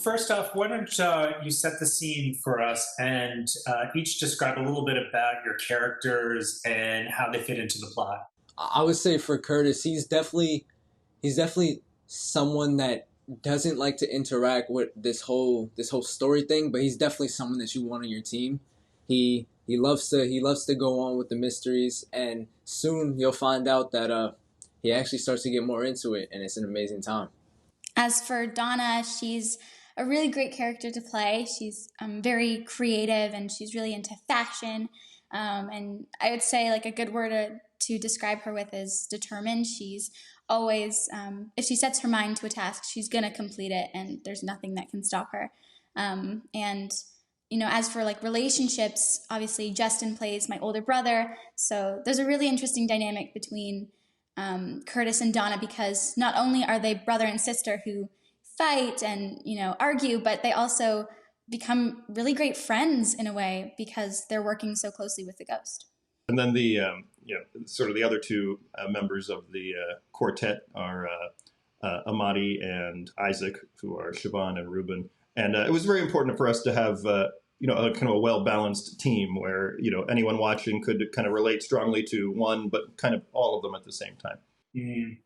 first off, why don't you set the scene for us and each describe a little bit about your characters and how they fit into the plot? I would say for Curtis, he's definitely someone that doesn't like to interact with this whole story thing, but he's definitely someone that you want on your team. He loves to go on with the mysteries, and soon you'll find out that he actually starts to get more into it, and it's an amazing time. As for Donna, she's a really great character to play. She's very creative and she's really into fashion. And I would say like a good word to describe her with is determined. She's always, if she sets her mind to a task, she's going to complete it and there's nothing that can stop her. And as for like relationships, obviously Justin plays my older brother. So there's a really interesting dynamic between Curtis and Donna, because not only are they brother and sister who fight and argue, but they also become really great friends in a way because they're working so closely with the ghost. And then the sort of the other two members of the quartet are Amadi and Isaac, who are Siobhan and Ruben. And it was very important for us to have a kind of a well-balanced team where anyone watching could kind of relate strongly to one, but kind of all of them at the same time. Mm.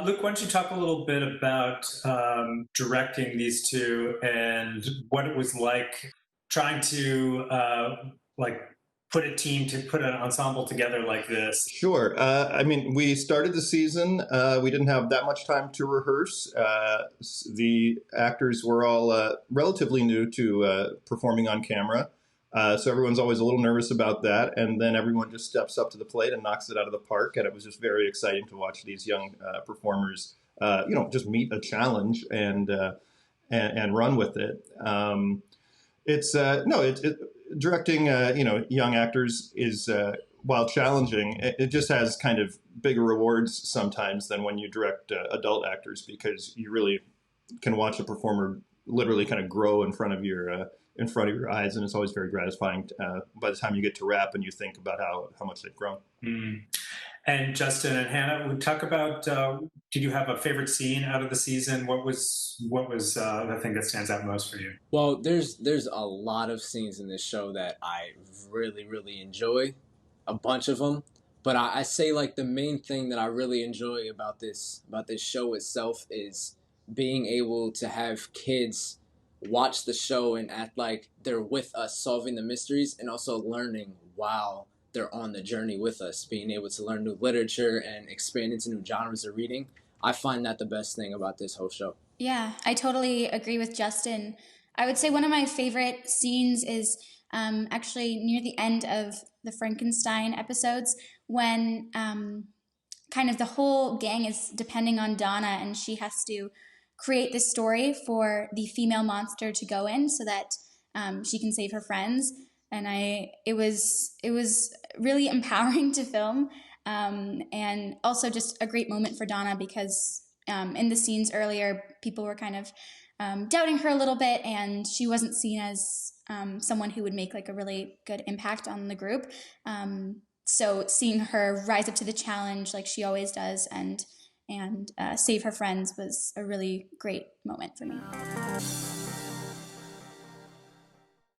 Luke, why don't you talk a little bit about directing these two and what it was like trying to put an ensemble together like this? Sure. We started the season. We didn't have that much time to rehearse. The actors were all relatively new to performing on camera. So everyone's always a little nervous about that. And then everyone just steps up to the plate and knocks it out of the park. And it was just very exciting to watch these young performers, just meet a challenge and run with it. Directing, young actors is, while challenging, it just has kind of bigger rewards sometimes than when you direct adult actors, because you really can watch a performer literally kind of grow in front of your eyes, and it's always very gratifying by the time you get to wrap and you think about how much they've grown. Mm. And Justin and Hannah, we talk about. Did you have a favorite scene out of the season? What was the thing that stands out most for you? Well, there's a lot of scenes in this show that I really, really enjoy, a bunch of them. But I say like the main thing that I really enjoy about this show itself is being able to have kids watch the show and act like they're with us solving the mysteries, and also learning while they're on the journey with us, being able to learn new literature and expand into new genres of reading. I find that the best thing about this whole show. Yeah, I totally agree with Justin. I would say one of my favorite scenes is actually near the end of the Frankenstein episodes, when kind of the whole gang is depending on Donna and she has to create this story for the female monster to go in so that she can save her friends. And it was really empowering to film, and also just a great moment for Donna, because in the scenes earlier, people were kind of doubting her a little bit, and she wasn't seen as someone who would make like a really good impact on the group. So seeing her rise up to the challenge like she always does and save her friends was a really great moment for me.